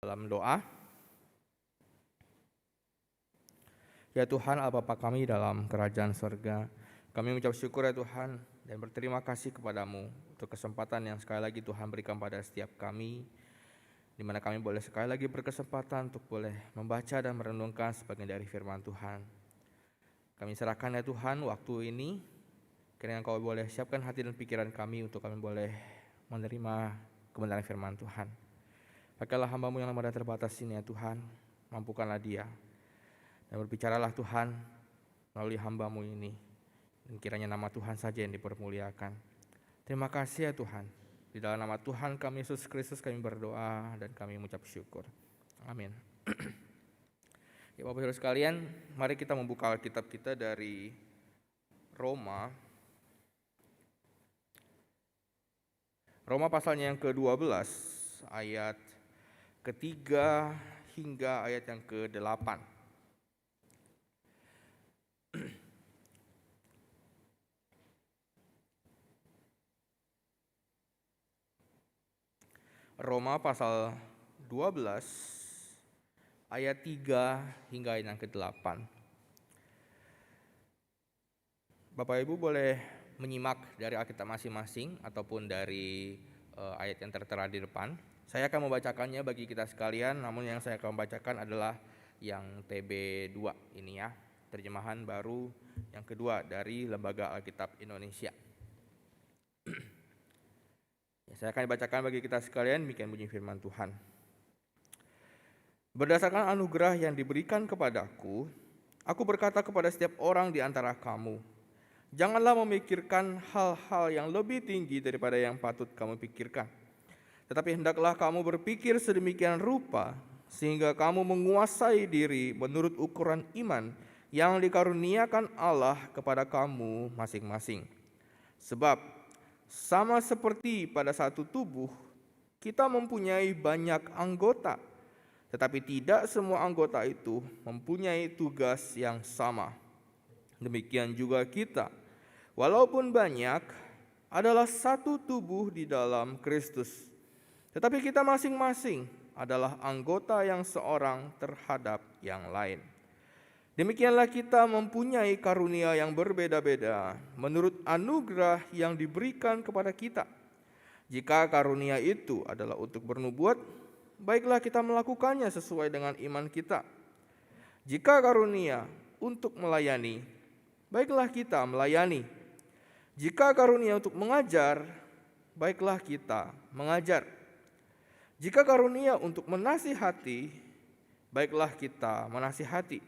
Dalam doa. Ya Tuhan, Allah Bapa kami dalam kerajaan surga, kami mengucap syukur ya Tuhan dan berterima kasih kepadamu untuk kesempatan yang sekali lagi Tuhan berikan pada setiap kami, di mana kami boleh sekali lagi berkesempatan untuk boleh membaca dan merenungkan sebagian dari firman Tuhan. Kami serahkan ya Tuhan waktu ini, kiranya Kau boleh siapkan hati dan pikiran kami untuk kami boleh menerima kebenaran firman Tuhan. Pakailah hamba-Mu yang lemah dan terbatas ini ya Tuhan, mampukanlah dia. Dan berbicaralah Tuhan melalui hamba-Mu ini. Dan kiranya nama Tuhan saja yang dipermuliakan. Terima kasih ya Tuhan. Di dalam nama Tuhan kami Yesus Kristus kami berdoa dan kami mengucap syukur. Amin. Ya Bapak Ibu sekalian, mari kita membuka Alkitab kita dari Roma. Roma pasalnya yang ke-12 ayat ketiga hingga ayat yang ke-8. Roma pasal 12 ayat 3 hingga ayat yang ke-8. Bapak Ibu boleh menyimak dari Alkitab masing-masing ataupun dari ayat yang tertera di depan. Saya akan membacakannya bagi kita sekalian, namun yang saya akan bacakan adalah yang TB2 ini ya, terjemahan baru yang kedua dari Lembaga Alkitab Indonesia. Saya akan bacakan bagi kita sekalian, demikian bunyi firman Tuhan. Berdasarkan anugerah yang diberikan kepadaku, aku berkata kepada setiap orang di antara kamu, janganlah memikirkan hal-hal yang lebih tinggi daripada yang patut kamu pikirkan. Tetapi hendaklah kamu berpikir sedemikian rupa, sehingga kamu menguasai diri menurut ukuran iman yang dikaruniakan Allah kepada kamu masing-masing. Sebab sama seperti pada satu tubuh, kita mempunyai banyak anggota, tetapi tidak semua anggota itu mempunyai tugas yang sama. Demikian juga kita, walaupun banyak, adalah satu tubuh di dalam Kristus. Tetapi kita masing-masing adalah anggota yang seorang terhadap yang lain. Demikianlah kita mempunyai karunia yang berbeda-beda menurut anugerah yang diberikan kepada kita. Jika karunia itu adalah untuk bernubuat, baiklah kita melakukannya sesuai dengan iman kita. Jika karunia untuk melayani, baiklah kita melayani. Jika karunia untuk mengajar, baiklah kita mengajar. Jika karunia untuk menasihati, baiklah kita menasihati.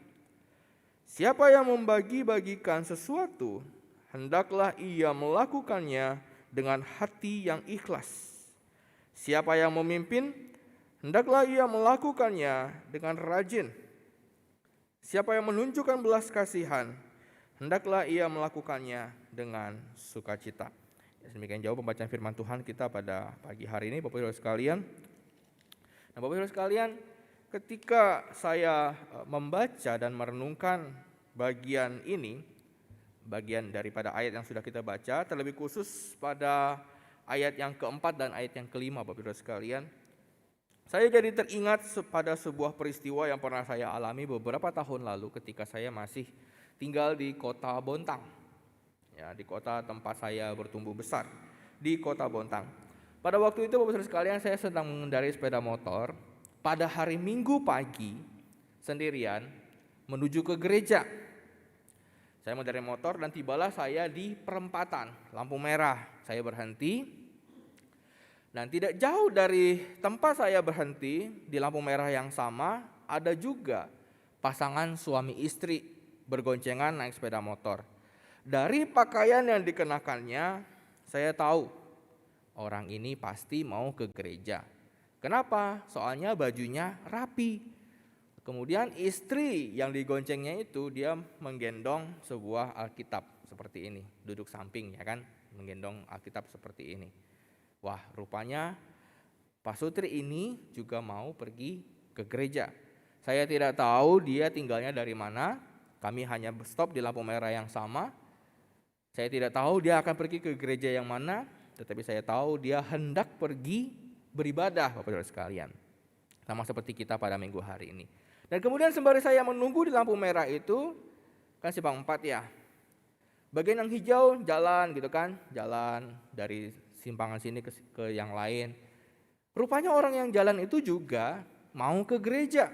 Siapa yang membagi-bagikan sesuatu, hendaklah ia melakukannya dengan hati yang ikhlas. Siapa yang memimpin, hendaklah ia melakukannya dengan rajin. Siapa yang menunjukkan belas kasihan, hendaklah ia melakukannya dengan sukacita. Demikian jauh pembacaan firman Tuhan kita pada pagi hari ini, Bapak Ibu sekalian. Nah, Bapak Ibu sekalian, ketika saya membaca dan merenungkan bagian ini, bagian daripada ayat yang sudah kita baca, terlebih khusus pada ayat yang keempat dan ayat yang kelima, Bapak Ibu sekalian, saya jadi teringat pada sebuah peristiwa yang pernah saya alami beberapa tahun lalu ketika saya masih tinggal di kota Bontang, ya, di kota tempat saya bertumbuh besar, di kota Bontang. Pada waktu itu Bapak Ibu sekalian, saya sedang mengendarai sepeda motor pada hari Minggu pagi sendirian menuju ke gereja. Saya mengendarai motor dan tibalah saya di perempatan lampu merah. Saya berhenti dan tidak jauh dari tempat saya berhenti di lampu merah yang sama ada juga pasangan suami istri bergoncengan naik sepeda motor. Dari pakaian yang dikenakannya, saya tahu orang ini pasti mau ke gereja. Kenapa? Soalnya bajunya rapi. Kemudian istri yang digoncengnya itu dia menggendong sebuah Alkitab seperti ini, duduk samping ya kan, menggendong Alkitab seperti ini. Wah, rupanya Pak Sutri ini juga mau pergi ke gereja. Saya tidak tahu dia tinggalnya dari mana. Kami hanya stop di lampu merah yang sama. Saya tidak tahu dia akan pergi ke gereja yang mana. Tetapi saya tahu dia hendak pergi beribadah, Bapak Saudara sekalian. Sama seperti kita pada minggu hari ini. Dan kemudian sembari saya menunggu di lampu merah itu, kan simpang 4 ya. Bagian yang hijau jalan gitu kan, jalan dari simpangan sini ke yang lain. Rupanya orang yang jalan itu juga mau ke gereja.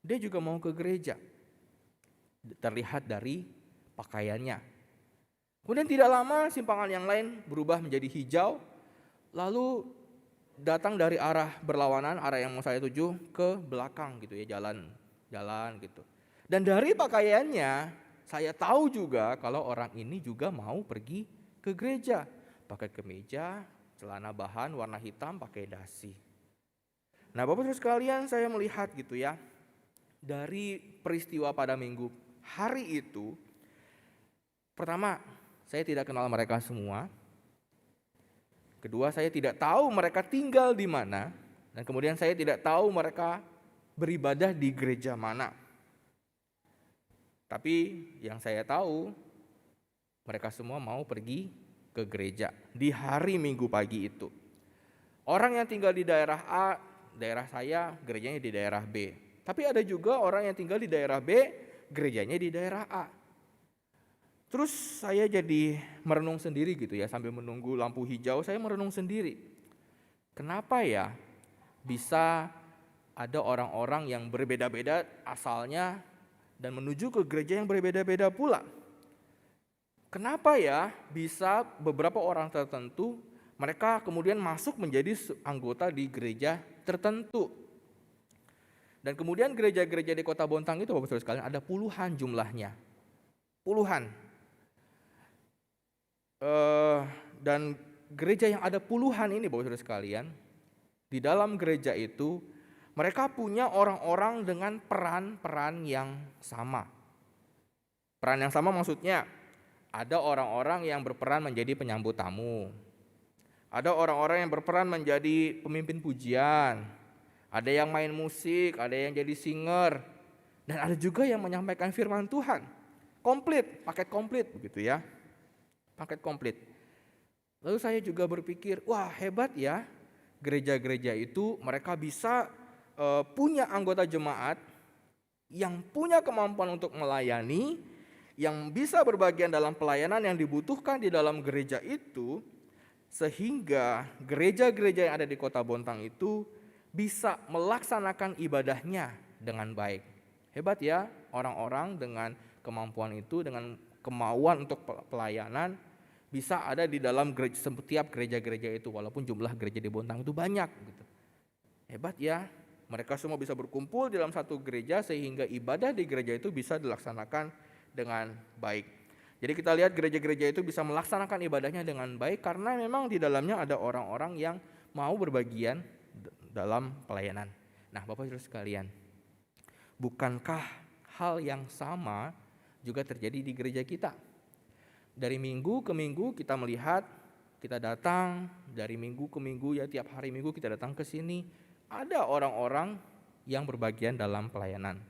Dia juga mau ke gereja. Terlihat dari pakaiannya. Kemudian tidak lama simpangan yang lain berubah menjadi hijau, lalu datang dari arah berlawanan, arah yang mau saya tuju ke belakang gitu ya, jalan gitu. Dan dari pakaiannya saya tahu juga kalau orang ini juga mau pergi ke gereja, pakai kemeja, celana bahan warna hitam, pakai dasi. Nah, Bapak Ibu sekalian, saya melihat gitu ya, dari peristiwa pada minggu hari itu, pertama, saya tidak kenal mereka semua. Kedua, saya tidak tahu mereka tinggal di mana. Dan kemudian saya tidak tahu mereka beribadah di gereja mana. Tapi yang saya tahu, mereka semua mau pergi ke gereja di hari Minggu pagi itu. Orang yang tinggal di daerah A, daerah saya, gerejanya di daerah B. Tapi ada juga orang yang tinggal di daerah B, gerejanya di daerah A. Terus saya jadi merenung sendiri gitu ya, sambil menunggu lampu hijau saya merenung sendiri. Kenapa ya bisa ada orang-orang yang berbeda-beda asalnya dan menuju ke gereja yang berbeda-beda pula? Kenapa ya bisa beberapa orang tertentu mereka kemudian masuk menjadi anggota di gereja tertentu? Dan kemudian gereja-gereja di Kota Bontang itu Bapak Saudara sekalian ada puluhan jumlahnya. Puluhan. Dan gereja yang ada puluhan ini Bapak Saudara sekalian, di dalam gereja itu mereka punya orang-orang dengan peran-peran yang sama. Peran yang sama maksudnya ada orang-orang yang berperan menjadi penyambut tamu. Ada orang-orang yang berperan menjadi pemimpin pujian. Ada yang main musik, ada yang jadi singer. Dan ada juga yang menyampaikan firman Tuhan. Komplit, paket komplit begitu ya. Paket komplit. Lalu saya juga berpikir, wah hebat ya, gereja-gereja itu mereka bisa punya anggota jemaat yang punya kemampuan untuk melayani, yang bisa berbagian dalam pelayanan yang dibutuhkan di dalam gereja itu, sehingga gereja-gereja yang ada di Kota Bontang itu bisa melaksanakan ibadahnya dengan baik. Hebat ya, orang-orang dengan kemampuan itu, dengan kemauan untuk pelayanan bisa ada di dalam setiap gereja-gereja itu, walaupun jumlah gereja di Bontang itu banyak gitu. Hebat ya, mereka semua bisa berkumpul dalam satu gereja sehingga ibadah di gereja itu bisa dilaksanakan dengan baik. Jadi kita lihat gereja-gereja itu bisa melaksanakan ibadahnya dengan baik karena memang di dalamnya ada orang-orang yang mau berbagian dalam pelayanan. Nah, Bapak Ibu sekalian, bukankah hal yang sama juga terjadi di gereja kita? Dari minggu ke minggu kita melihat, kita datang dari minggu ke minggu ya, tiap hari minggu kita datang ke sini, ada orang-orang yang berbagian dalam pelayanan.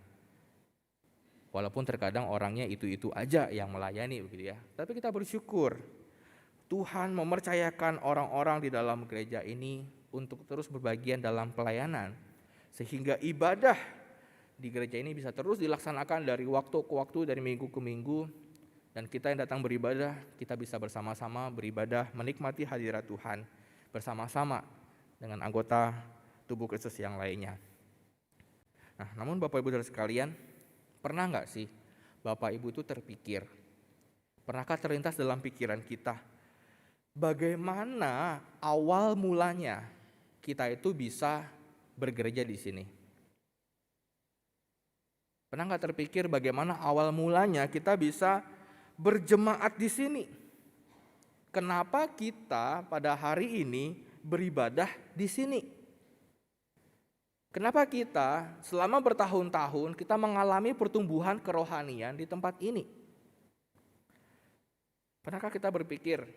Walaupun terkadang orangnya itu-itu aja yang melayani begitu ya. Tapi kita bersyukur Tuhan mempercayakan orang-orang di dalam gereja ini untuk terus berbagian dalam pelayanan, sehingga ibadah di gereja ini bisa terus dilaksanakan dari waktu ke waktu, dari minggu ke minggu. Dan kita yang datang beribadah, kita bisa bersama-sama beribadah, menikmati hadirat Tuhan bersama-sama dengan anggota tubuh Kristus yang lainnya. Nah, namun Bapak Ibu Saudara sekalian, pernah nggak sih Bapak Ibu itu terpikir, pernahkah terlintas dalam pikiran kita, bagaimana awal mulanya kita itu bisa bergereja di sini? Pernah nggak terpikir bagaimana awal mulanya kita bisa berjemaat di sini? Kenapa kita pada hari ini beribadah di sini? Kenapa kita selama bertahun-tahun kita mengalami pertumbuhan kerohanian di tempat ini? Pernahkah kita berpikir,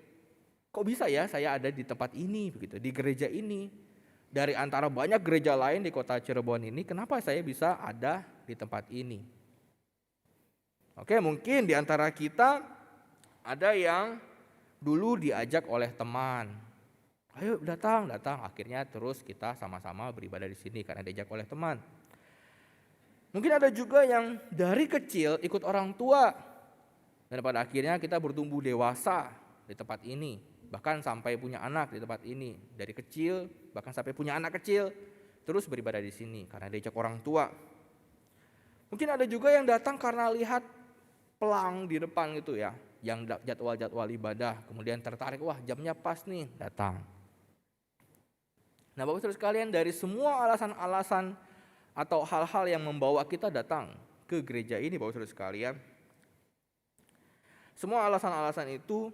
kok bisa ya saya ada di tempat ini begitu, di gereja ini? Dari antara banyak gereja lain di kota Cirebon ini, kenapa saya bisa ada di tempat ini? Oke, mungkin di antara kita ada yang dulu diajak oleh teman, Ayo datang. Akhirnya terus kita sama-sama beribadah di sini karena diajak oleh teman. Mungkin ada juga yang dari kecil ikut orang tua. Dan pada akhirnya kita bertumbuh dewasa di tempat ini. Bahkan sampai punya anak di tempat ini. Dari kecil bahkan sampai punya anak kecil. Terus beribadah di sini karena diajak orang tua. Mungkin ada juga yang datang karena lihat pelang di depan gitu ya. Yang jadwal-jadwal ibadah. Kemudian tertarik, wah jamnya pas nih, datang. Nah Bapak Saudara sekalian, dari semua alasan-alasan atau hal-hal yang membawa kita datang ke gereja ini Bapak Saudara sekalian, semua alasan-alasan itu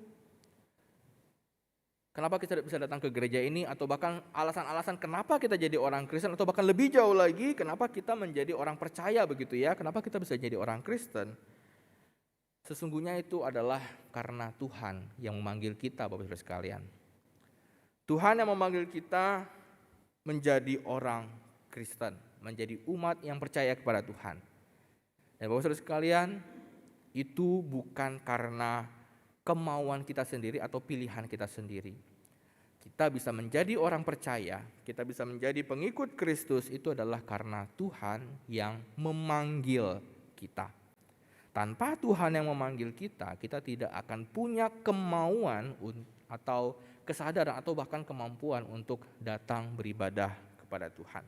kenapa kita bisa datang ke gereja ini, atau bahkan alasan-alasan kenapa kita jadi orang Kristen, atau bahkan lebih jauh lagi kenapa kita menjadi orang percaya begitu ya, kenapa kita bisa jadi orang Kristen. Sesungguhnya itu adalah karena Tuhan yang memanggil kita Bapak Saudara sekalian. Tuhan yang memanggil kita menjadi orang Kristen, menjadi umat yang percaya kepada Tuhan. Dan Bapak Saudara sekalian, itu bukan karena kemauan kita sendiri atau pilihan kita sendiri. Kita bisa menjadi orang percaya, kita bisa menjadi pengikut Kristus itu adalah karena Tuhan yang memanggil kita. Tanpa Tuhan yang memanggil kita, kita tidak akan punya kemauan atau kesadaran atau bahkan kemampuan untuk datang beribadah kepada Tuhan.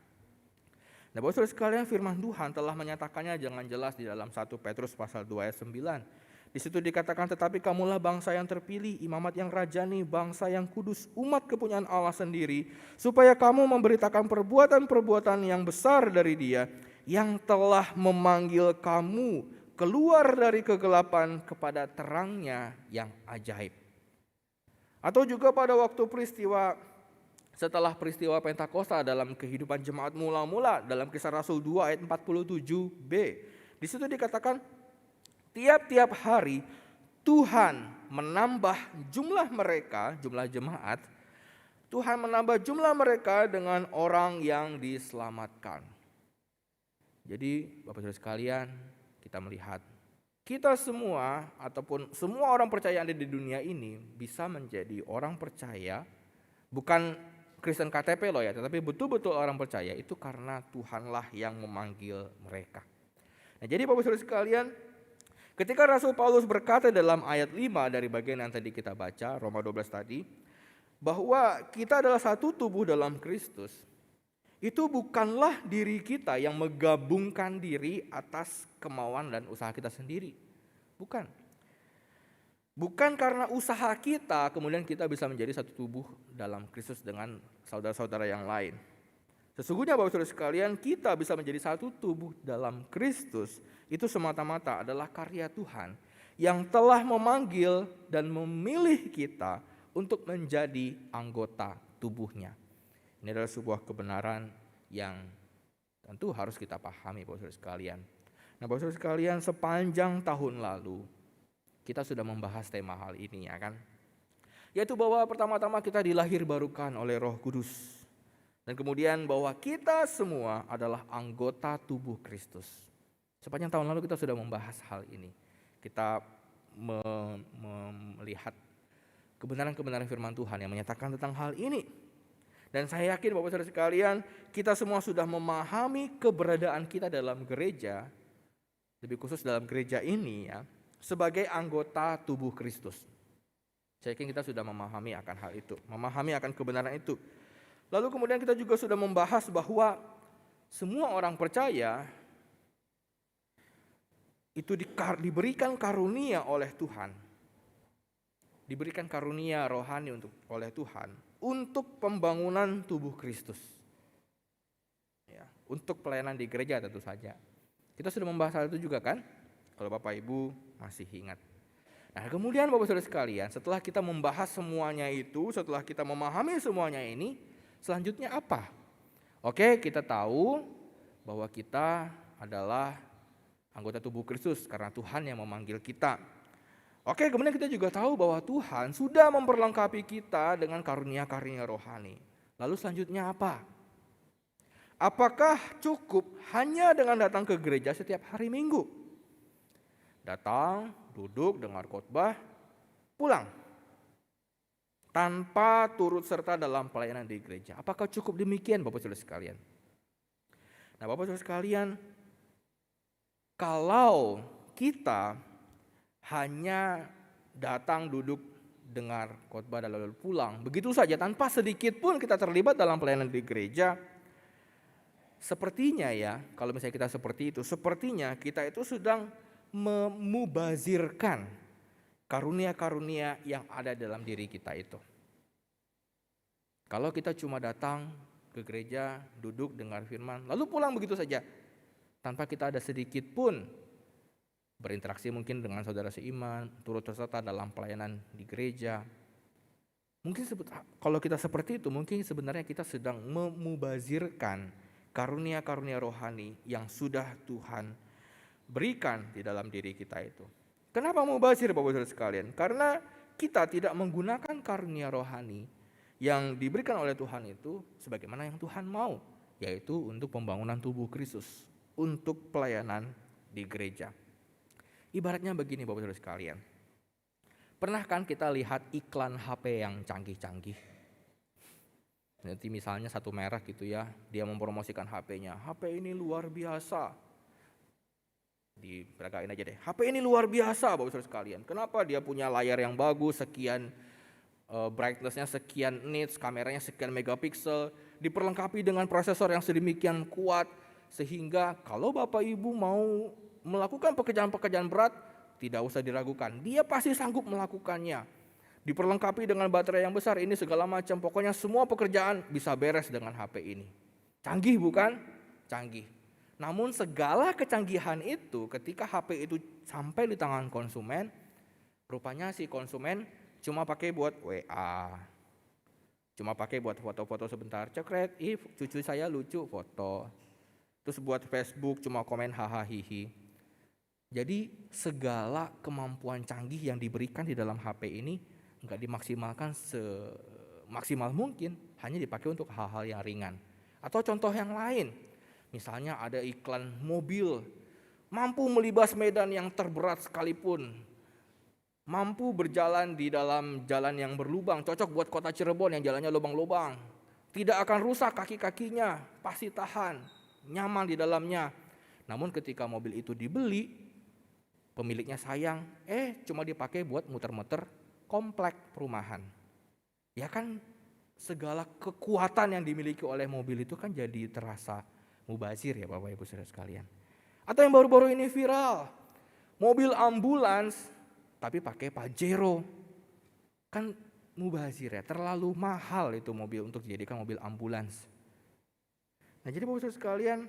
Nah Bapak Saudara sekalian, firman Tuhan telah menyatakannya dengan jelas di dalam 1 Petrus pasal 2 ayat 9. Di situ dikatakan, tetapi kamulah bangsa yang terpilih, imamat yang rajani, bangsa yang kudus, umat kepunyaan Allah sendiri, supaya kamu memberitakan perbuatan-perbuatan yang besar dari Dia yang telah memanggil kamu keluar dari kegelapan kepada terangnya yang ajaib. Atau juga pada waktu setelah peristiwa Pentakosta dalam kehidupan jemaat mula-mula dalam Kisah Rasul 2 ayat 47b. Di situ dikatakan tiap-tiap hari Tuhan menambah jumlah jemaat, Tuhan menambah jumlah mereka dengan orang yang diselamatkan. Jadi Bapak Saudara sekalian, kita melihat kita semua ataupun semua orang percaya yang ada di dunia ini bisa menjadi orang percaya, bukan Kristen KTP loh ya, tetapi betul-betul orang percaya itu karena Tuhanlah yang memanggil mereka. Nah jadi Bapak Saudara sekalian, ketika Rasul Paulus berkata dalam ayat 5 dari bagian yang tadi kita baca, Roma 12 tadi, bahwa kita adalah satu tubuh dalam Kristus, itu bukanlah diri kita yang menggabungkan diri atas kemauan dan usaha kita sendiri. Bukan. Bukan karena usaha kita kemudian kita bisa menjadi satu tubuh dalam Kristus dengan saudara-saudara yang lain. Sesungguhnya Bapak Saudara sekalian, kita bisa menjadi satu tubuh dalam Kristus itu semata-mata adalah karya Tuhan yang telah memanggil dan memilih kita untuk menjadi anggota tubuhnya. Ini adalah sebuah kebenaran yang tentu harus kita pahami Bapak Saudara sekalian. Nah Bapak Saudara sekalian, sepanjang tahun lalu kita sudah membahas tema hal ini ya kan. Yaitu bahwa pertama-tama kita dilahirbarukan oleh Roh Kudus. Dan kemudian bahwa kita semua adalah anggota tubuh Kristus. Sepanjang tahun lalu kita sudah membahas hal ini. Kita melihat kebenaran-kebenaran firman Tuhan yang menyatakan tentang hal ini. Dan saya yakin Bapak Saudara sekalian, kita semua sudah memahami keberadaan kita dalam gereja, lebih khusus dalam gereja ini ya, sebagai anggota tubuh Kristus. Saya yakin kita sudah memahami akan hal itu, memahami akan kebenaran itu. Lalu kemudian kita juga sudah membahas bahwa semua orang percaya itu diberikan karunia oleh Tuhan. Diberikan karunia rohani oleh Tuhan untuk pembangunan tubuh Kristus. Ya, untuk pelayanan di gereja tentu saja. Kita sudah membahas hal itu juga kan? Kalau Bapak Ibu masih ingat. Nah kemudian Bapak Saudara sekalian, setelah kita membahas semuanya itu, setelah kita memahami semuanya ini, selanjutnya apa? Oke, kita tahu bahwa kita adalah anggota tubuh Kristus karena Tuhan yang memanggil kita. Oke, kemudian kita juga tahu bahwa Tuhan sudah memperlengkapi kita dengan karunia-karunia rohani. Lalu selanjutnya apa? Apakah cukup hanya dengan datang ke gereja setiap hari Minggu? Datang, duduk, dengar khotbah, pulang. tanpa turut serta dalam pelayanan di gereja. Apakah cukup demikian Bapak Saudara sekalian? Nah Bapak Saudara sekalian, kalau kita hanya datang duduk dengar khotbah dan lalu pulang, begitu saja tanpa sedikit pun kita terlibat dalam pelayanan di gereja, sepertinya ya, kalau misalnya kita seperti itu, sepertinya kita itu sedang memubazirkan karunia-karunia yang ada dalam diri kita itu. Kalau kita cuma datang ke gereja, duduk dengar firman, lalu pulang begitu saja, tanpa kita ada sedikit pun berinteraksi mungkin dengan saudara seiman, turut serta dalam pelayanan di gereja. Mungkin kalau kita seperti itu, mungkin sebenarnya kita sedang memubazirkan karunia-karunia rohani yang sudah Tuhan berikan di dalam diri kita itu. Kenapa mubazir Bapak Saudara sekalian? Karena kita tidak menggunakan karunia rohani yang diberikan oleh Tuhan itu sebagaimana yang Tuhan mau, yaitu untuk pembangunan tubuh Kristus, untuk pelayanan di gereja. Ibaratnya begini Bapak Saudara sekalian, pernah kan kita lihat iklan HP yang canggih-canggih? Nanti misalnya satu merek gitu ya, dia mempromosikan HP-nya, HP ini luar biasa. Diperagain aja deh, HP ini luar biasa Bapak Saudara sekalian. Kenapa? Dia punya layar yang bagus, sekian brightness-nya sekian nits, kameranya sekian megapiksel, diperlengkapi dengan prosesor yang sedemikian kuat, sehingga kalau Bapak Ibu mau melakukan pekerjaan-pekerjaan berat, tidak usah diragukan, dia pasti sanggup melakukannya. Diperlengkapi dengan baterai yang besar, ini segala macam, pokoknya semua pekerjaan bisa beres dengan HP ini. Canggih bukan? Canggih. Namun segala kecanggihan itu ketika HP itu sampai di tangan konsumen, rupanya si konsumen cuma pakai buat WA, cuma pakai buat foto-foto sebentar, cekret, cucu saya lucu foto. Terus buat Facebook cuma komen hahaha hihi. Jadi segala kemampuan canggih yang diberikan di dalam HP ini enggak dimaksimalkan semaksimal mungkin, hanya dipakai untuk hal-hal yang ringan. Atau contoh yang lain, misalnya ada iklan mobil, mampu melibas medan yang terberat sekalipun, mampu berjalan di dalam jalan yang berlubang, cocok buat kota Cirebon yang jalannya lubang-lubang, tidak akan rusak kaki-kakinya, pasti tahan, nyaman di dalamnya. Namun ketika mobil itu dibeli, pemiliknya sayang, cuma dipakai buat muter-muter komplek perumahan. Ya kan segala kekuatan yang dimiliki oleh mobil itu kan jadi terasa mubazir ya Bapak Ibu Saudara sekalian. Atau yang baru-baru ini viral, mobil ambulans tapi pakai Pajero. Kan mubazir ya, terlalu mahal itu mobil untuk dijadikan mobil ambulans. Nah jadi Bapak Saudara sekalian,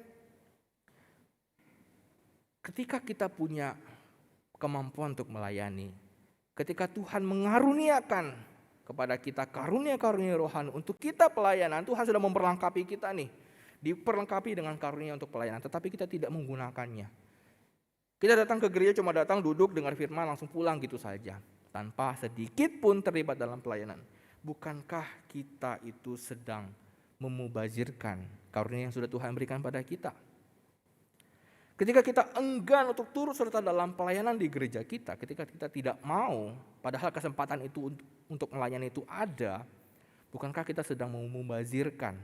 ketika kita punya kemampuan untuk melayani, ketika Tuhan mengaruniakan kepada kita karunia-karunia rohani untuk kita pelayanan, Tuhan sudah memperlengkapi kita nih, diperlengkapi dengan karunia untuk pelayanan, tetapi kita tidak menggunakannya. Kita datang ke gereja cuma datang duduk dengar firman langsung pulang gitu saja, tanpa sedikit pun terlibat dalam pelayanan. Bukankah kita itu sedang memubazirkan karunia yang sudah Tuhan berikan pada kita? Ketika kita enggan untuk turut serta dalam pelayanan di gereja kita, ketika kita tidak mau, padahal kesempatan itu untuk melayani itu ada, bukankah kita sedang memubazirkan?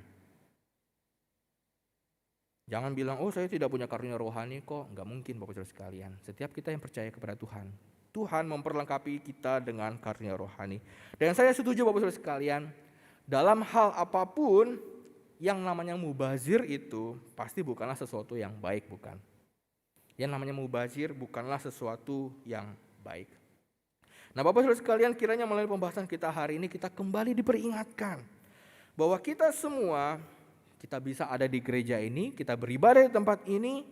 Jangan bilang, saya tidak punya karunia rohani kok. Enggak mungkin Bapak Saudara sekalian. Setiap kita yang percaya kepada Tuhan, Tuhan memperlengkapi kita dengan karunia rohani. Dan saya setuju Bapak Saudara sekalian, dalam hal apapun yang namanya mubazir itu pasti bukanlah sesuatu yang baik, bukan. Yang namanya mubazir bukanlah sesuatu yang baik. Nah Bapak Saudara sekalian, kiranya melalui pembahasan kita hari ini kita kembali diperingatkan bahwa kita semua, kita bisa ada di gereja ini, kita beribadah di tempat ini,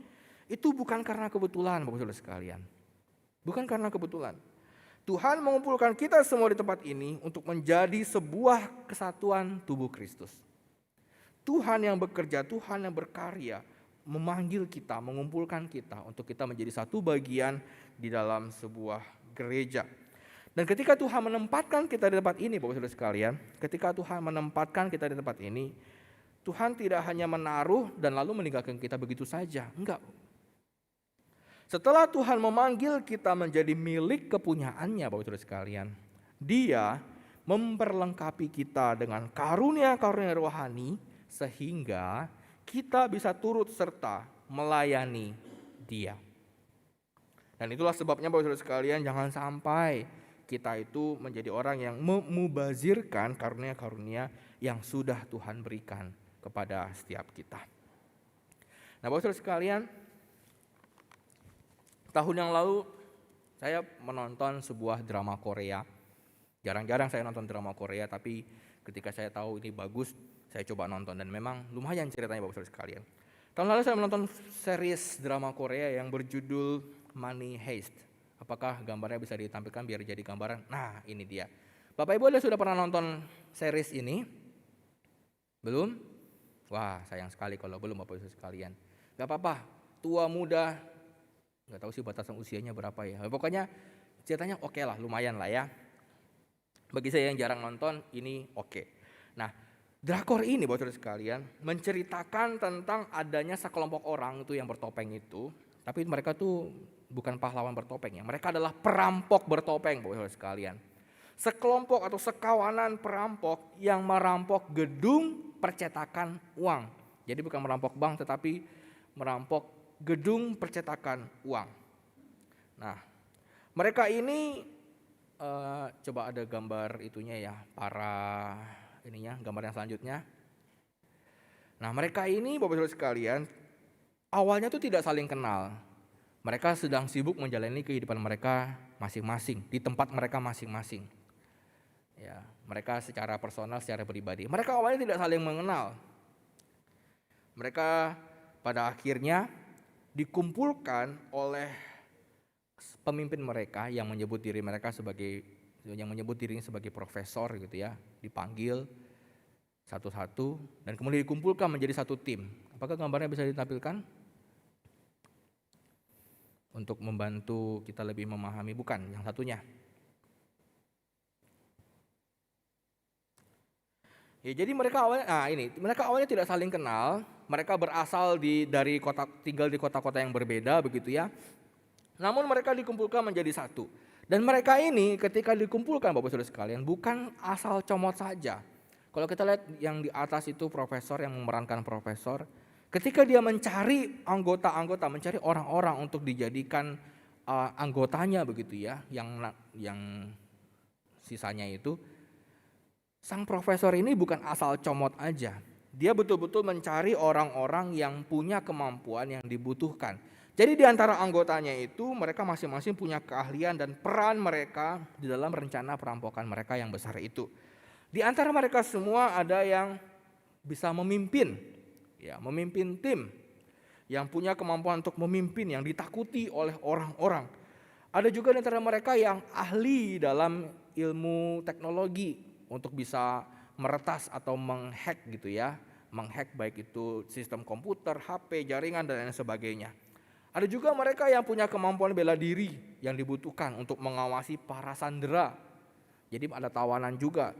itu bukan karena kebetulan Bapak Saudara sekalian. Bukan karena kebetulan. Tuhan mengumpulkan kita semua di tempat ini untuk menjadi sebuah kesatuan tubuh Kristus. Tuhan yang bekerja, Tuhan yang berkarya, memanggil kita, mengumpulkan kita untuk kita menjadi satu bagian di dalam sebuah gereja. Dan ketika Tuhan menempatkan kita di tempat ini, Bapak Saudara sekalian, ketika Tuhan menempatkan kita di tempat ini, Tuhan tidak hanya menaruh dan lalu meninggalkan kita begitu saja. Enggak. Setelah Tuhan memanggil kita menjadi milik kepunyaannya, Bapak Saudara sekalian, Dia memperlengkapi kita dengan karunia-karunia rohani sehingga kita bisa turut serta melayani Dia. Dan itulah sebabnya Bapak Saudara sekalian, jangan sampai kita itu menjadi orang yang memubazirkan karunia-karunia yang sudah Tuhan berikan kepada setiap kita. Nah Bapak Saudara sekalian, tahun yang lalu saya menonton sebuah drama Korea. Jarang-jarang saya nonton drama Korea, tapi ketika saya tahu ini bagus, saya coba nonton dan memang lumayan ceritanya Bapak Saudara sekalian. Tahun lalu saya menonton series drama Korea yang berjudul Money Heist. Apakah gambarnya bisa ditampilkan biar jadi gambaran? Nah, ini dia. Bapak Ibu sudah pernah nonton series ini? Belum? Wah, sayang sekali kalau belum Bapak Ibu sekalian. Gak apa-apa, tua muda, gak tahu sih batasan usianya berapa ya. Pokoknya ceritanya oke lah, lumayan lah ya. Bagi saya yang jarang nonton, ini oke. Nah, drakor ini Bapak Ibu sekalian menceritakan tentang adanya sekelompok orang itu yang bertopeng itu. Tapi mereka tuh bukan pahlawan bertopeng ya, mereka adalah perampok bertopeng Bapak Ibu sekalian. Sekelompok atau sekawanan perampok yang merampok gedung percetakan uang. Jadi bukan merampok bank tetapi merampok gedung percetakan uang. Nah, mereka ini coba ada gambar itunya ya, para ininya, gambar yang selanjutnya. Nah, mereka ini Bapak Ibu sekalian awalnya tuh tidak saling kenal. Mereka sedang sibuk menjalani kehidupan mereka masing-masing di tempat mereka masing-masing. Ya, mereka secara personal, secara pribadi. Mereka awalnya tidak saling mengenal. Mereka pada akhirnya dikumpulkan oleh pemimpin mereka yang menyebut dirinya sebagai profesor gitu ya, dipanggil satu-satu dan kemudian dikumpulkan menjadi satu tim. Apakah gambarnya bisa ditampilkan? Untuk membantu kita lebih memahami, bukan yang satunya. Ya, jadi mereka awalnya tidak saling kenal. Mereka berasal tinggal di kota-kota yang berbeda begitu ya. Namun mereka dikumpulkan menjadi satu. Dan mereka ini ketika dikumpulkan Bapak Saudara sekalian bukan asal comot saja. Kalau kita lihat yang di atas itu profesor yang memerankan profesor. Ketika dia mencari anggota-anggota, mencari orang-orang untuk dijadikan anggotanya begitu ya, yang sisanya itu, sang profesor ini bukan asal comot aja. Dia betul-betul mencari orang-orang yang punya kemampuan yang dibutuhkan. Jadi di antara anggotanya itu mereka masing-masing punya keahlian dan peran mereka di dalam rencana perampokan mereka yang besar itu. Di antara mereka semua ada yang bisa memimpin tim, yang punya kemampuan untuk memimpin, yang ditakuti oleh orang-orang. Ada juga di antara mereka yang ahli dalam ilmu teknologi untuk bisa meretas atau menghack gitu ya, menghack baik itu sistem komputer, HP, jaringan dan lain sebagainya. Ada juga mereka yang punya kemampuan bela diri yang dibutuhkan untuk mengawasi para sandera. Jadi ada tawanan juga.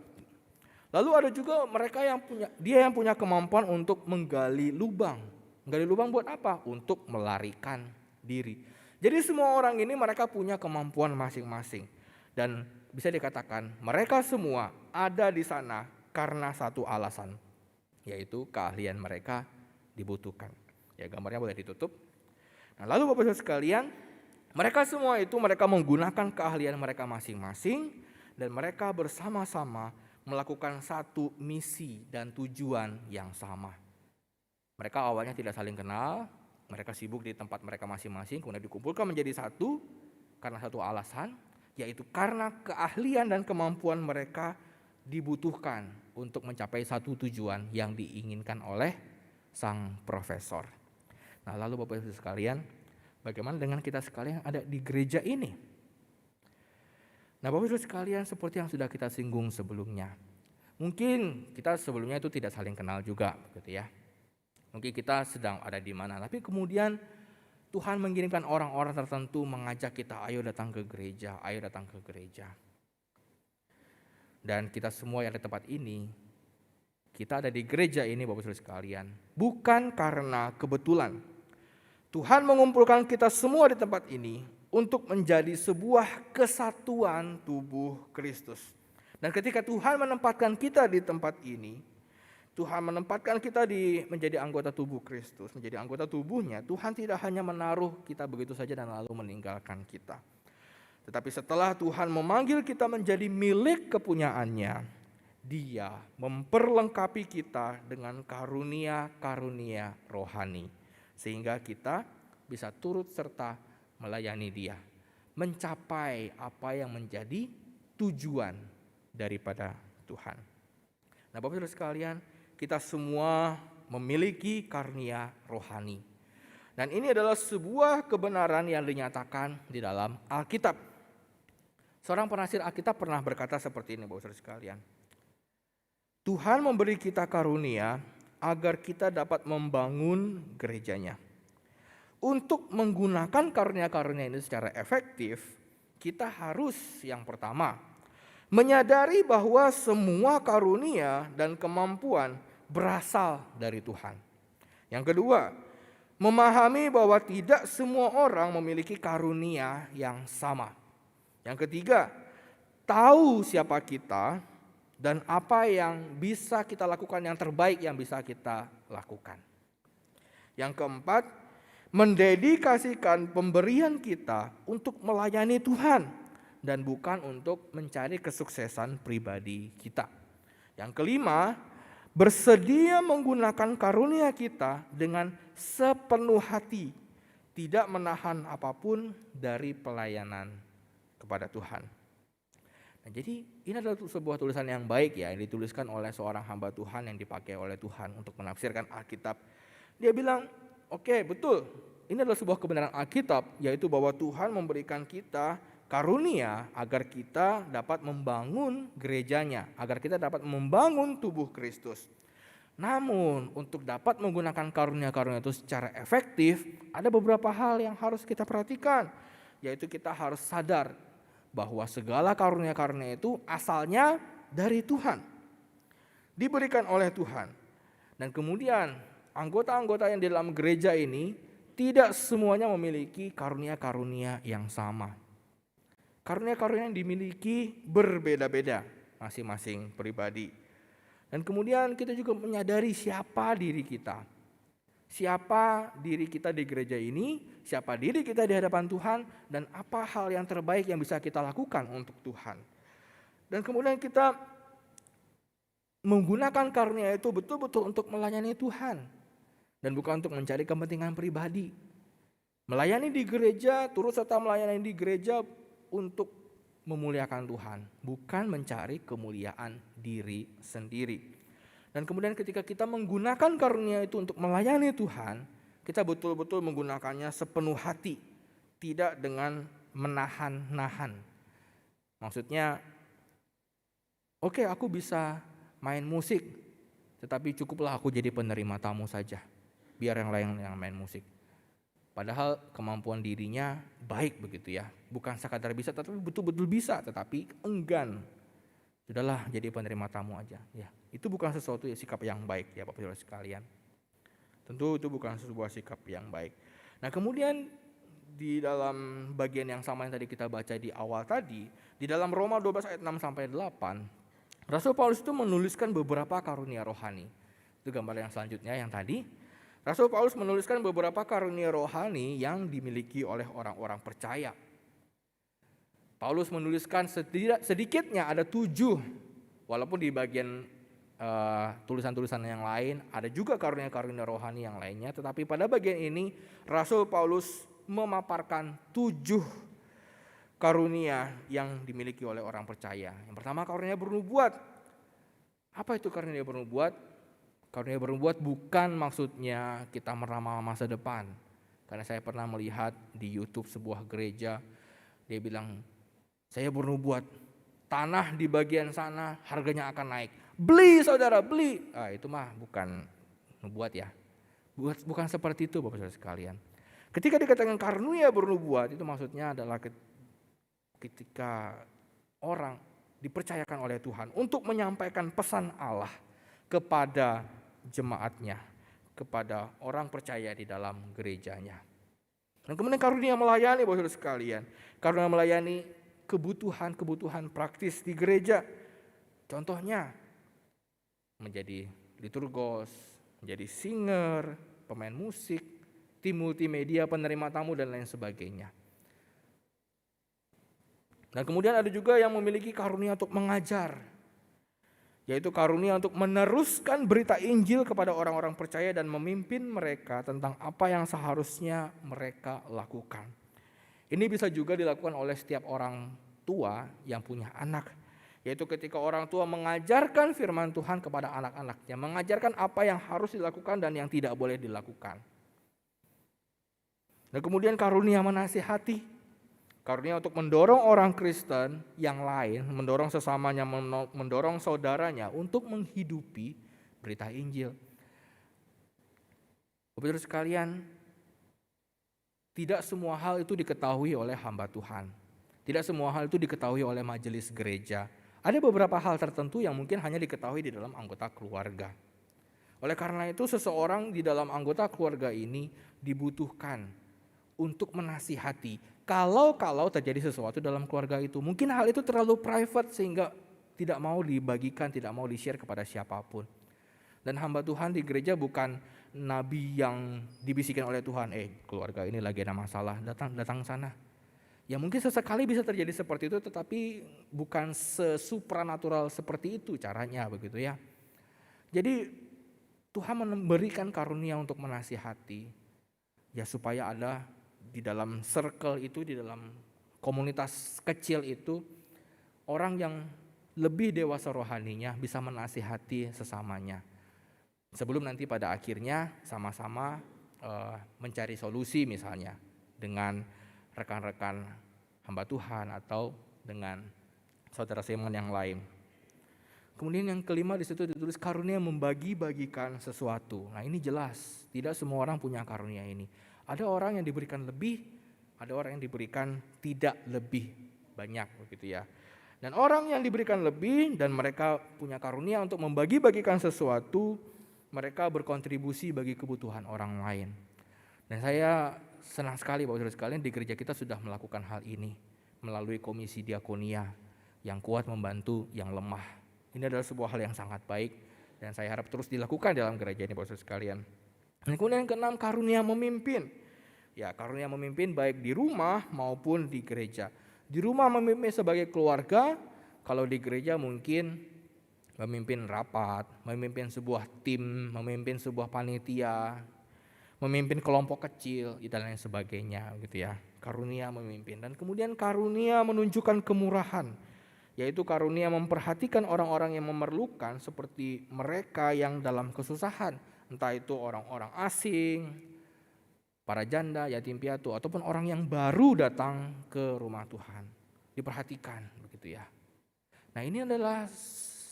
Lalu ada juga mereka yang punya kemampuan untuk menggali lubang. Menggali lubang buat apa? Untuk melarikan diri. Jadi semua orang ini mereka punya kemampuan masing-masing. Dan bisa dikatakan mereka semua ada di sana karena satu alasan. Yaitu keahlian mereka dibutuhkan. Ya, gambarnya boleh ditutup. Nah, lalu Bapak Ibu sekalian, mereka semua itu mereka menggunakan keahlian mereka masing-masing. Dan mereka bersama-sama melakukan satu misi dan tujuan yang sama. Mereka awalnya tidak saling kenal, mereka sibuk di tempat mereka masing-masing, kemudian dikumpulkan menjadi satu karena satu alasan, yaitu karena keahlian dan kemampuan mereka dibutuhkan untuk mencapai satu tujuan yang diinginkan oleh sang profesor. Nah, lalu Bapak Ibu sekalian, bagaimana dengan kita sekalian ada di gereja ini? Nah, Bapak Ibu sekalian, seperti yang sudah kita singgung sebelumnya, mungkin kita sebelumnya itu tidak saling kenal juga, gitu ya. Mungkin kita sedang ada di mana, tapi kemudian Tuhan mengirimkan orang-orang tertentu mengajak kita, ayo datang ke gereja, ayo datang ke gereja. Dan kita semua yang ada di tempat ini, kita ada di gereja ini Bapak Ibu sekalian, bukan karena kebetulan. Tuhan mengumpulkan kita semua di tempat ini untuk menjadi sebuah kesatuan tubuh Kristus. Dan ketika Tuhan menempatkan kita di tempat ini, Tuhan menempatkan kita menjadi anggota tubuh Kristus, menjadi anggota tubuhnya. Tuhan tidak hanya menaruh kita begitu saja dan lalu meninggalkan kita. Tetapi setelah Tuhan memanggil kita menjadi milik kepunyaannya, Dia memperlengkapi kita dengan karunia-karunia rohani. Sehingga kita bisa turut serta melayani Dia, mencapai apa yang menjadi tujuan daripada Tuhan. Nah, Bapak-Ibu sekalian, kita semua memiliki karunia rohani. Dan ini adalah sebuah kebenaran yang dinyatakan di dalam Alkitab. Seorang penafsir Alkitab pernah berkata seperti ini, Bapak-Ibu sekalian. Tuhan memberi kita karunia agar kita dapat membangun gerejanya. Untuk menggunakan karunia-karunia ini secara efektif, kita harus yang pertama menyadari bahwa semua karunia dan kemampuan berasal dari Tuhan. Yang kedua, memahami bahwa tidak semua orang memiliki karunia yang sama. Yang ketiga, tahu siapa kita dan apa yang bisa kita lakukan, yang terbaik yang bisa kita lakukan. Yang keempat, mendedikasikan pemberian kita untuk melayani Tuhan dan bukan untuk mencari kesuksesan pribadi kita. Yang kelima, bersedia menggunakan karunia kita dengan sepenuh hati, tidak menahan apapun dari pelayanan kepada Tuhan. Nah, jadi ini adalah sebuah tulisan yang baik ya, yang dituliskan oleh seorang hamba Tuhan yang dipakai oleh Tuhan untuk menafsirkan Alkitab. Dia bilang, oke, betul, ini adalah sebuah kebenaran Alkitab, yaitu bahwa Tuhan memberikan kita karunia agar kita dapat membangun gerejanya, agar kita dapat membangun tubuh Kristus. Namun untuk dapat menggunakan karunia-karunia itu secara efektif, ada beberapa hal yang harus kita perhatikan, yaitu kita harus sadar bahwa segala karunia-karunia itu asalnya dari Tuhan, diberikan oleh Tuhan. Dan kemudian anggota-anggota yang di dalam gereja ini tidak semuanya memiliki karunia-karunia yang sama. Karunia-karunia yang dimiliki berbeda-beda masing-masing pribadi. Dan kemudian kita juga menyadari siapa diri kita. Siapa diri kita di gereja ini, siapa diri kita di hadapan Tuhan, dan apa hal yang terbaik yang bisa kita lakukan untuk Tuhan. Dan kemudian kita menggunakan karunia itu betul-betul untuk melayani Tuhan, dan bukan untuk mencari kepentingan pribadi. Melayani di gereja, turut serta melayani di gereja untuk memuliakan Tuhan, bukan mencari kemuliaan diri sendiri. Dan kemudian ketika kita menggunakan karunia itu untuk melayani Tuhan, kita betul-betul menggunakannya sepenuh hati, tidak dengan menahan-nahan. Maksudnya, oke, aku bisa main musik, tetapi cukuplah aku jadi penerima tamu saja, biar yang lain yang main musik. Padahal kemampuan dirinya baik begitu ya, bukan sekadar bisa, tetapi betul-betul bisa, tetapi enggan. Sudahlah jadi penerima tamu aja. Ya, itu bukan sesuatu sikap yang baik ya Bapak Ibu sekalian. Tentu itu bukan sebuah sikap yang baik. Nah, kemudian di dalam bagian yang sama yang tadi kita baca di awal tadi, di dalam Roma 12 ayat 6 sampai 8, Rasul Paulus itu menuliskan beberapa karunia rohani. Itu gambar yang selanjutnya yang tadi. Rasul Paulus menuliskan beberapa karunia rohani yang dimiliki oleh orang-orang percaya. Paulus menuliskan sedikitnya ada 7, walaupun di bagian tulisan-tulisan yang lain ada juga karunia-karunia rohani yang lainnya, tetapi pada bagian ini Rasul Paulus memaparkan 7 karunia yang dimiliki oleh orang percaya. Yang pertama, karunia bernubuat. Apa itu karunia bernubuat? Karunia bernubuat bukan maksudnya kita meramal masa depan. Karena saya pernah melihat di YouTube sebuah gereja, dia bilang, saya bernubuat, tanah di bagian sana harganya akan naik. Beli saudara, beli. Itu mah bukan nubuat ya. Bukan seperti itu Bapak Saudara sekalian. Ketika dikatakan karunia bernubuat, itu maksudnya adalah ketika orang dipercayakan oleh Tuhan untuk menyampaikan pesan Allah kepada jemaatnya, kepada orang percaya di dalam gerejanya. Dan kemudian karunia melayani Bapak Saudara sekalian. Karunia melayani kebutuhan-kebutuhan praktis di gereja. Contohnya menjadi liturgos, menjadi singer, pemain musik, tim multimedia, penerima tamu dan lain sebagainya. Dan kemudian ada juga yang memiliki karunia untuk mengajar, yaitu karunia untuk meneruskan berita Injil kepada orang-orang percaya dan memimpin mereka tentang apa yang seharusnya mereka lakukan. Ini bisa juga dilakukan oleh setiap orang tua yang punya anak, yaitu ketika orang tua mengajarkan firman Tuhan kepada anak-anaknya, mengajarkan apa yang harus dilakukan dan yang tidak boleh dilakukan. Dan kemudian karunia menasihati, karunia untuk mendorong orang Kristen yang lain, mendorong sesamanya, mendorong saudaranya untuk menghidupi berita Injil. Bapak-Ibu sekalian, tidak semua hal itu diketahui oleh hamba Tuhan. Tidak semua hal itu diketahui oleh majelis gereja. Ada beberapa hal tertentu yang mungkin hanya diketahui di dalam anggota keluarga. Oleh karena itu seseorang di dalam anggota keluarga ini dibutuhkan untuk menasihati. Kalau terjadi sesuatu dalam keluarga itu, mungkin hal itu terlalu private sehingga tidak mau dibagikan, tidak mau di-share kepada siapapun. Dan hamba Tuhan di gereja bukan nabi yang dibisikin oleh Tuhan, keluarga ini lagi ada masalah, datang sana. Ya mungkin sesekali bisa terjadi seperti itu, tetapi bukan supranatural seperti itu caranya, begitu ya. Jadi Tuhan memberikan karunia untuk menasihati, ya supaya ada di dalam circle itu, di dalam komunitas kecil itu, orang yang lebih dewasa rohaninya bisa menasihati sesamanya. Sebelum nanti pada akhirnya sama-sama mencari solusi misalnya dengan rekan-rekan hamba Tuhan atau dengan saudara seiman yang lain. Kemudian yang kelima di situ ditulis karunia membagi-bagikan sesuatu. Nah ini jelas, tidak semua orang punya karunia ini. Ada orang yang diberikan lebih, ada orang yang diberikan tidak lebih banyak, begitu ya. Dan orang yang diberikan lebih dan mereka punya karunia untuk membagi-bagikan sesuatu, mereka berkontribusi bagi kebutuhan orang lain. Dan saya senang sekali Bapak-Ibu sekalian di gereja kita sudah melakukan hal ini melalui komisi diakonia yang kuat membantu yang lemah. Ini adalah sebuah hal yang sangat baik dan saya harap terus dilakukan dalam gereja ini Bapak-Ibu sekalian. Dan kemudian yang keenam, karunia memimpin. Ya, karunia memimpin baik di rumah maupun di gereja. Di rumah memimpin sebagai keluarga, kalau di gereja mungkin memimpin rapat, memimpin sebuah tim, memimpin sebuah panitia, memimpin kelompok kecil dan lain sebagainya gitu ya. Karunia memimpin. Dan kemudian karunia menunjukkan kemurahan, yaitu karunia memperhatikan orang-orang yang memerlukan seperti mereka yang dalam kesusahan, entah itu orang-orang asing, para janda, yatim piatu, ataupun orang yang baru datang ke rumah Tuhan. Diperhatikan begitu ya. Nah ini adalah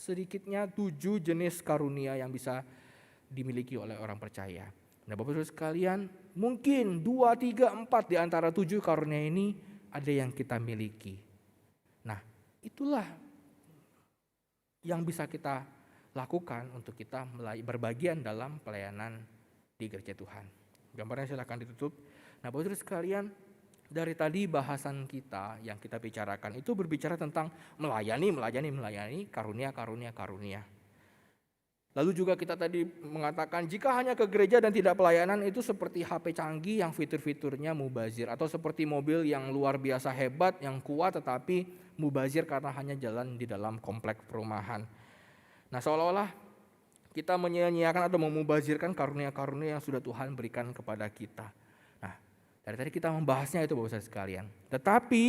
sedikitnya 7 jenis karunia yang bisa dimiliki oleh orang percaya. Nah Bapak-Ibu sekalian, mungkin 2, 3, 4 di antara 7 karunia ini ada yang kita miliki. Nah itulah yang bisa kita lakukan untuk kita berbagian dalam pelayanan di gereja Tuhan. Gambarnya silakan ditutup. Nah Bapak-Ibu sekalian, dari tadi bahasan kita yang kita bicarakan itu berbicara tentang melayani, karunia. Lalu juga kita tadi mengatakan jika hanya ke gereja dan tidak pelayanan itu seperti HP canggih yang fitur-fiturnya mubazir, atau seperti mobil yang luar biasa hebat, yang kuat tetapi mubazir karena hanya jalan di dalam komplek perumahan. Nah seolah-olah kita menyia-nyiakan atau memubazirkan karunia-karunia yang sudah Tuhan berikan kepada kita. Nah dari tadi kita membahasnya itu Bapak-Ibu sekalian. Tetapi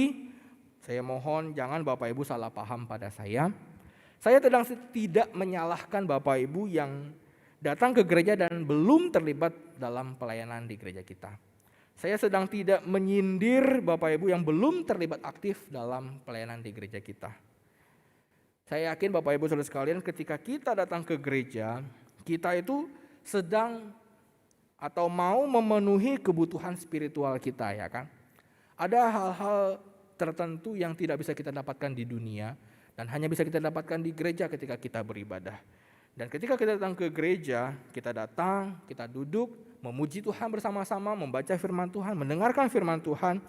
saya mohon jangan Bapak Ibu salah paham pada saya. Saya tidak menyalahkan Bapak Ibu yang datang ke gereja dan belum terlibat dalam pelayanan di gereja kita. Saya sedang tidak menyindir Bapak Ibu yang belum terlibat aktif dalam pelayanan di gereja kita. Saya yakin Bapak Ibu saudara sekalian ketika kita datang ke gereja, kita itu sedang atau mau memenuhi kebutuhan spiritual kita, ya kan? Ada hal-hal tertentu yang tidak bisa kita dapatkan di dunia dan hanya bisa kita dapatkan di gereja ketika kita beribadah. Dan ketika kita datang ke gereja, kita datang, kita duduk, memuji Tuhan bersama-sama, membaca firman Tuhan, mendengarkan firman Tuhan,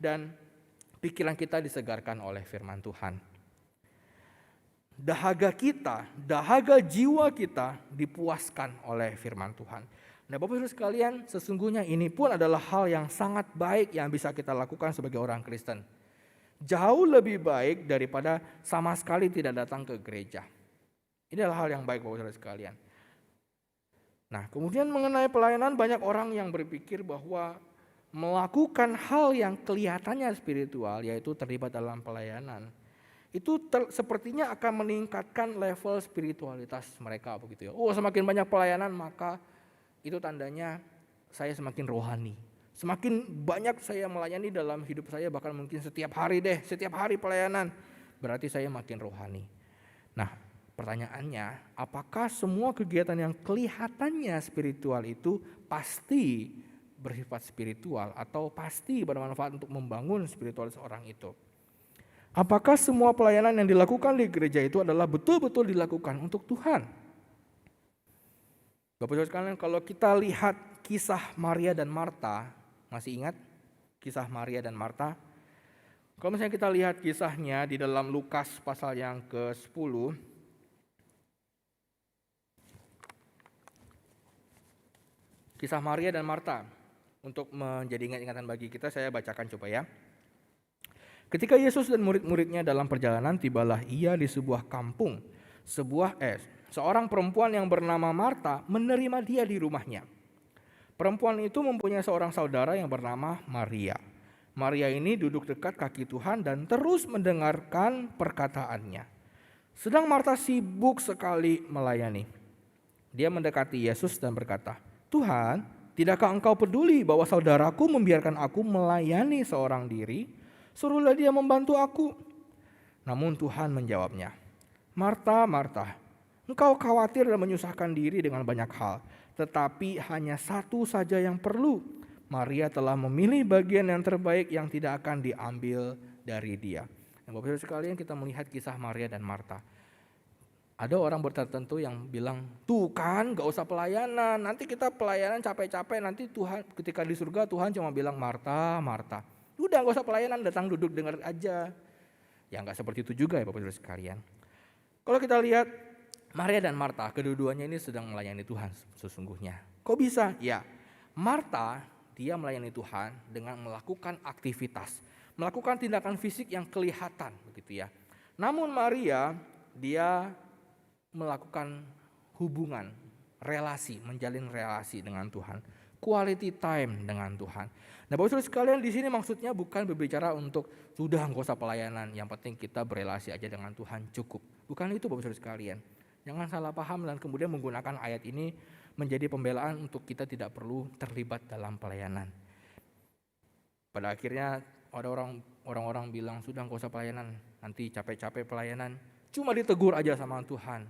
dan pikiran kita disegarkan oleh firman Tuhan. dahaga kita, dahaga jiwa kita dipuaskan oleh firman Tuhan. Nah, Bapak Ibu sekalian, sesungguhnya ini pun adalah hal yang sangat baik yang bisa kita lakukan sebagai orang Kristen. Jauh lebih baik daripada sama sekali tidak datang ke gereja. Ini adalah hal yang baik Bapak Ibu sekalian. Nah, kemudian mengenai pelayanan, banyak orang yang berpikir bahwa melakukan hal yang kelihatannya spiritual, yaitu terlibat dalam pelayanan, itu sepertinya akan meningkatkan level spiritualitas mereka begitu ya. Oh, semakin banyak pelayanan maka itu tandanya saya semakin rohani. Semakin banyak saya melayani dalam hidup saya, bahkan mungkin setiap hari pelayanan, berarti saya makin rohani. Nah, pertanyaannya, apakah semua kegiatan yang kelihatannya spiritual itu pasti bersifat spiritual atau pasti bermanfaat untuk membangun spiritualitas orang itu? Apakah semua pelayanan yang dilakukan di gereja itu adalah betul-betul dilakukan untuk Tuhan? Bapak Ibu sekalian, kalau kita lihat kisah Maria dan Marta, masih ingat kisah Maria dan Marta? Kalau misalnya kita lihat kisahnya di dalam Lukas pasal yang ke-10, kisah Maria dan Marta, untuk menjadi ingatan bagi kita, saya bacakan coba ya. Ketika Yesus dan murid-muridnya dalam perjalanan, tibalah ia di sebuah kampung. Seorang perempuan yang bernama Marta menerima dia di rumahnya. Perempuan itu mempunyai seorang saudara yang bernama Maria. Maria ini duduk dekat kaki Tuhan dan terus mendengarkan perkataannya. Sedang Marta sibuk sekali melayani. Dia mendekati Yesus dan berkata, "Tuhan, tidakkah engkau peduli bahwa saudaraku membiarkan aku melayani seorang diri? Suruhlah dia membantu aku." Namun Tuhan menjawabnya, "Marta, Marta, engkau khawatir dan menyusahkan diri dengan banyak hal, tetapi hanya satu saja yang perlu. Maria telah memilih bagian yang terbaik yang tidak akan diambil dari dia." Bapak Ibu sekalian, kita melihat kisah Maria dan Marta. Ada orang tertentu yang bilang, "Tuh kan, gak usah pelayanan, nanti kita pelayanan capek-capek, nanti Tuhan ketika di surga Tuhan cuma bilang Marta, Marta. Udah gak usah pelayanan, datang duduk dengar aja." Ya gak seperti itu juga ya Bapak Ibu sekalian. Kalau kita lihat Maria dan Marta, kedua-duanya ini sedang melayani Tuhan sesungguhnya. Kok bisa? Ya, Marta dia melayani Tuhan dengan melakukan aktivitas, melakukan tindakan fisik yang kelihatan begitu ya. Namun Maria dia melakukan hubungan, relasi, menjalin relasi dengan Tuhan, quality time dengan Tuhan. Nah, Bapak Ibu sekalian, di sini maksudnya bukan berbicara untuk sudah nggak usah pelayanan, yang penting kita berelasi aja dengan Tuhan cukup. Bukan itu Bapak Ibu sekalian. Jangan salah paham dan kemudian menggunakan ayat ini menjadi pembelaan untuk kita tidak perlu terlibat dalam pelayanan. Pada akhirnya ada orang-orang bilang sudah nggak usah pelayanan, nanti capek-capek pelayanan, cuma ditegur aja sama Tuhan.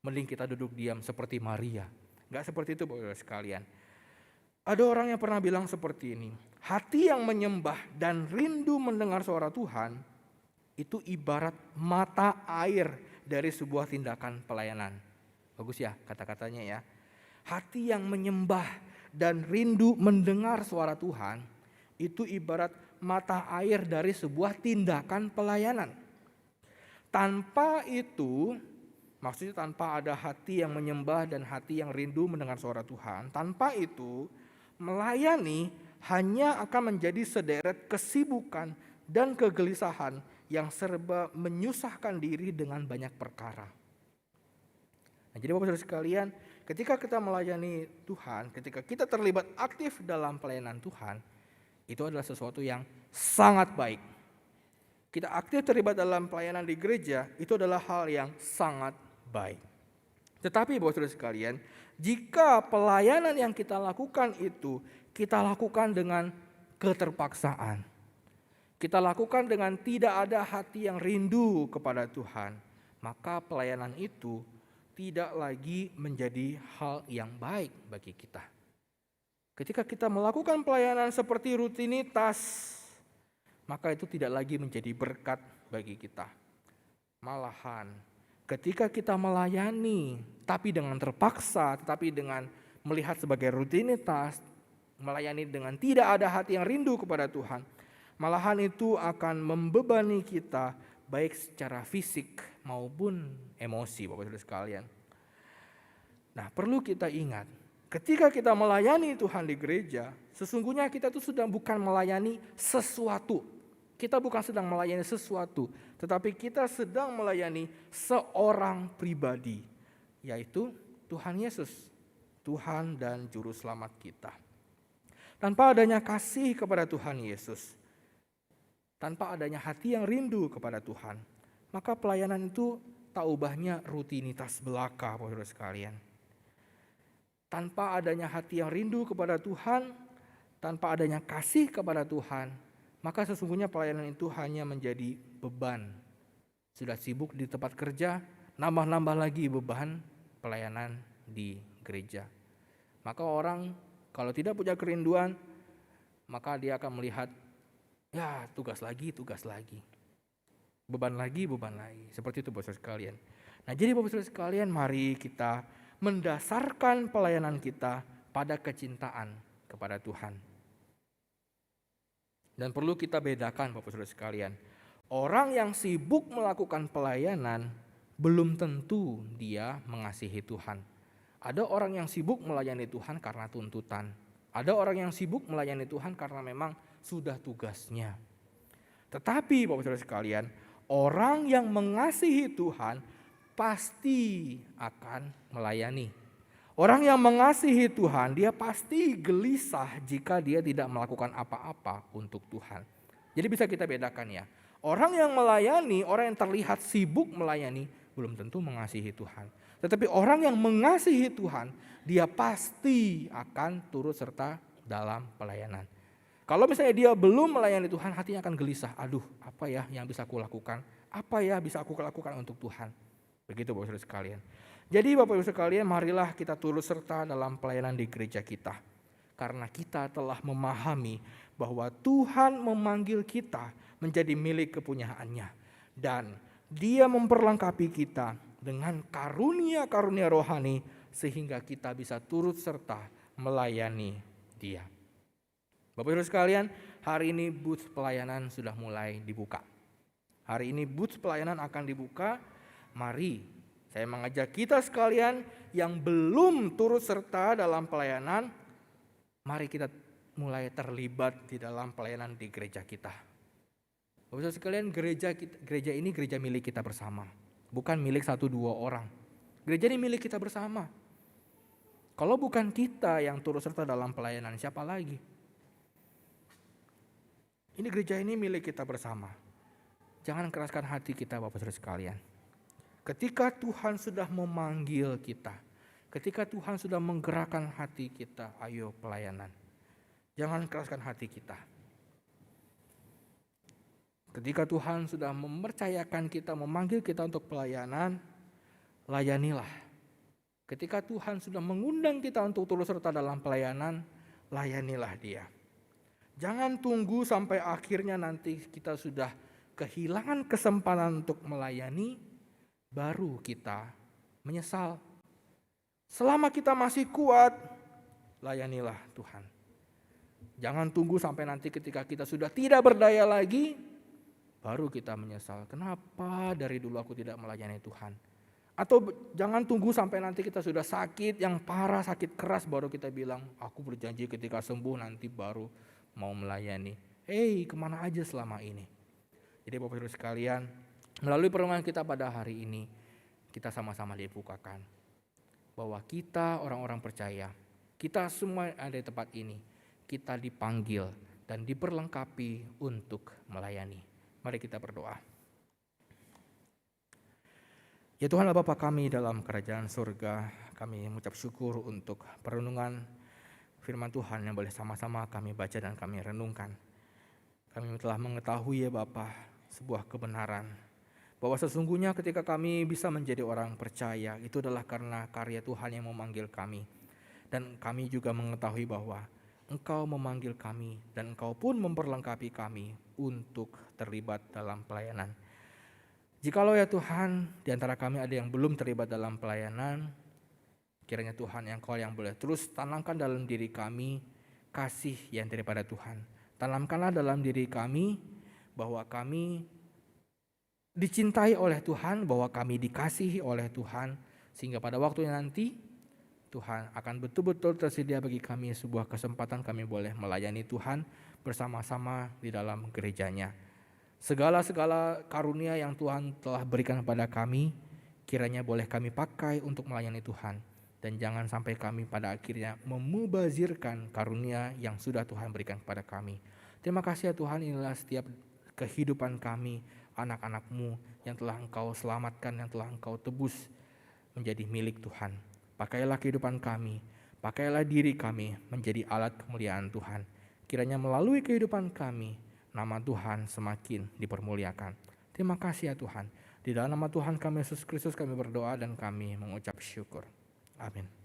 Mending kita duduk diam seperti Maria. Gak seperti itu Bapak Ibu sekalian. Ada orang yang pernah bilang seperti ini, hati yang menyembah dan rindu mendengar suara Tuhan itu ibarat mata air dari sebuah tindakan pelayanan. Bagus ya kata-katanya ya. Hati yang menyembah dan rindu mendengar suara Tuhan itu ibarat mata air dari sebuah tindakan pelayanan. Tanpa itu, maksudnya tanpa ada hati yang menyembah dan hati yang rindu mendengar suara Tuhan, tanpa itu melayani hanya akan menjadi sederet kesibukan dan kegelisahan yang serba menyusahkan diri dengan banyak perkara. Nah, jadi Bapak Saudara sekalian, ketika kita melayani Tuhan, ketika kita terlibat aktif dalam pelayanan Tuhan, itu adalah sesuatu yang sangat baik. Kita aktif terlibat dalam pelayanan di gereja, itu adalah hal yang sangat baik. Tetapi Bapak Saudara sekalian, jika pelayanan yang kita lakukan itu kita lakukan dengan keterpaksaan, kita lakukan dengan tidak ada hati yang rindu kepada Tuhan, maka pelayanan itu tidak lagi menjadi hal yang baik bagi kita. Ketika kita melakukan pelayanan seperti rutinitas, maka itu tidak lagi menjadi berkat bagi kita. Malahan ketika kita melayani, tapi dengan terpaksa, tetapi dengan melihat sebagai rutinitas, melayani dengan tidak ada hati yang rindu kepada Tuhan, malahan itu akan membebani kita baik secara fisik maupun emosi, Bapak Saudara sekalian. Nah, perlu kita ingat, ketika kita melayani Tuhan di gereja, sesungguhnya kita tuh sudah bukan melayani sesuatu. Kita bukan sedang melayani sesuatu, tetapi kita sedang melayani seorang pribadi, yaitu Tuhan Yesus, Tuhan dan Juru Selamat kita. Tanpa adanya kasih kepada Tuhan Yesus, tanpa adanya hati yang rindu kepada Tuhan, maka pelayanan itu tak ubahnya rutinitas belaka, Bapak-Saudara sekalian. Tanpa adanya hati yang rindu kepada Tuhan, tanpa adanya kasih kepada Tuhan, maka sesungguhnya pelayanan itu hanya menjadi beban. Sudah sibuk di tempat kerja, nambah-nambah lagi beban pelayanan di gereja. Maka orang kalau tidak punya kerinduan, maka dia akan melihat, ya tugas lagi. Beban lagi. Seperti itu Bapak-Saudara sekalian. Nah, jadi Bapak-Saudara sekalian, mari kita mendasarkan pelayanan kita pada kecintaan kepada Tuhan. Dan perlu kita bedakan Bapak-Saudara sekalian. Orang yang sibuk melakukan pelayanan belum tentu dia mengasihi Tuhan. Ada orang yang sibuk melayani Tuhan karena tuntutan. Ada orang yang sibuk melayani Tuhan karena memang sudah tugasnya. Tetapi Bapak-Saudara sekalian, orang yang mengasihi Tuhan pasti akan melayani. Orang yang mengasihi Tuhan, dia pasti gelisah jika dia tidak melakukan apa-apa untuk Tuhan. Jadi bisa kita bedakan ya. Orang yang melayani, orang yang terlihat sibuk melayani, belum tentu mengasihi Tuhan. Tetapi orang yang mengasihi Tuhan, dia pasti akan turut serta dalam pelayanan. Kalau misalnya dia belum melayani Tuhan, hatinya akan gelisah. Aduh, apa ya yang bisa aku lakukan? Apa ya bisa aku lakukan untuk Tuhan? Begitu Bapak-Saudara sekalian. Jadi Bapak-Saudara sekalian, marilah kita turut serta dalam pelayanan di gereja kita. Karena kita telah memahami bahwa Tuhan memanggil kita menjadi milik kepunyaannya. Dan Dia memperlengkapi kita dengan karunia-karunia rohani sehingga kita bisa turut serta melayani Dia. Bapak-Saudara sekalian, hari ini booth pelayanan sudah mulai dibuka. Hari ini booth pelayanan akan dibuka. Mari saya mengajak kita sekalian yang belum turut serta dalam pelayanan, mari kita mulai terlibat di dalam pelayanan di gereja kita. Bapak-Saudara sekalian, gereja ini gereja milik kita bersama. Bukan milik 1-2 orang. Gereja ini milik kita bersama. Kalau bukan kita yang turut serta dalam pelayanan, siapa lagi? Ini gereja ini milik kita bersama. Jangan keraskan hati kita Bapak-Saudara sekalian. Ketika Tuhan sudah memanggil kita, ketika Tuhan sudah menggerakkan hati kita, ayo pelayanan. Jangan keraskan hati kita. Ketika Tuhan sudah mempercayakan kita, memanggil kita untuk pelayanan, layanilah. Ketika Tuhan sudah mengundang kita untuk turut serta dalam pelayanan, layanilah Dia. Jangan tunggu sampai akhirnya nanti kita sudah kehilangan kesempatan untuk melayani, baru kita menyesal. Selama kita masih kuat, layanilah Tuhan. Jangan tunggu sampai nanti ketika kita sudah tidak berdaya lagi, baru kita menyesal. Kenapa dari dulu aku tidak melayani Tuhan? Atau jangan tunggu sampai nanti kita sudah sakit yang parah, sakit keras, baru kita bilang, aku berjanji ketika sembuh nanti baru mau melayani. Kemana aja selama ini? Jadi Bapak-Saudara sekalian, melalui pertemuan kita pada hari ini, kita sama-sama dibukakan bahwa kita orang-orang percaya, kita semua ada di tempat ini, kita dipanggil dan diperlengkapi untuk melayani. Mari kita berdoa. Ya Tuhan Allah Bapa kami dalam kerajaan surga, kami mengucap syukur untuk perenungan firman Tuhan yang boleh sama-sama kami baca dan kami renungkan. Kami telah mengetahui ya Bapa sebuah kebenaran bahwa sesungguhnya ketika kami bisa menjadi orang percaya itu adalah karena karya Tuhan yang memanggil kami. Dan kami juga mengetahui bahwa Engkau memanggil kami dan Engkau pun memperlengkapi kami untuk terlibat dalam pelayanan. Jikalau ya Tuhan di antara kami ada yang belum terlibat dalam pelayanan, kiranya Tuhan Engkau yang boleh terus tanamkan dalam diri kami kasih yang daripada Tuhan. Tanamkanlah dalam diri kami bahwa kami dicintai oleh Tuhan, bahwa kami dikasihi oleh Tuhan, sehingga pada waktunya nanti Tuhan akan betul-betul tersedia bagi kami sebuah kesempatan kami boleh melayani Tuhan bersama-sama di dalam gerejanya. Segala-segala karunia yang Tuhan telah berikan kepada kami, kiranya boleh kami pakai untuk melayani Tuhan. Dan jangan sampai kami pada akhirnya memubazirkan karunia yang sudah Tuhan berikan kepada kami. Terima kasih ya Tuhan, inilah setiap kehidupan kami, anak-anak-Mu yang telah Engkau selamatkan, yang telah Engkau tebus menjadi milik Tuhan. Pakailah kehidupan kami, pakailah diri kami menjadi alat kemuliaan Tuhan. Kiranya melalui kehidupan kami, nama Tuhan semakin dipermuliakan. Terima kasih ya Tuhan. Di dalam nama Tuhan kami Yesus Kristus kami berdoa dan kami mengucap syukur. Amin.